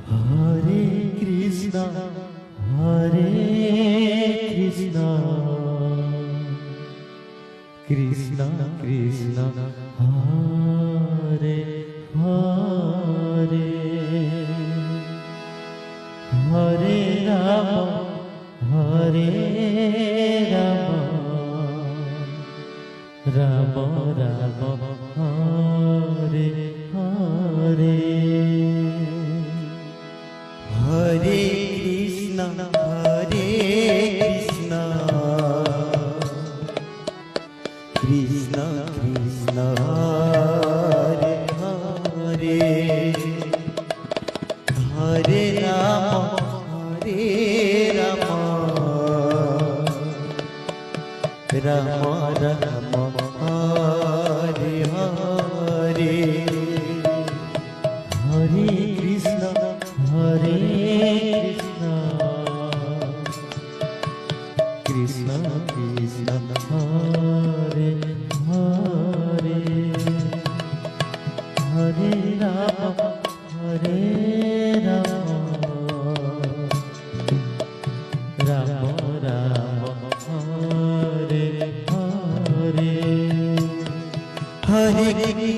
Hare Krishna, Hare Krishna, Krishna Krishna, Hare Hare, Hare Rama, Hare Rama, Rama Rama, Hare Hare. Hare Krishna, Hare Krishna, Krishna Krishna, Hare Hare, Hare Rama, Hare Rama, Rama Rama, Hare Hare, Hare Krishna, Hare Krishna, Krishna Krishna, Hare Hare, Hare Rama, Hare Rama, Rama Rama, Hare Hare, Hare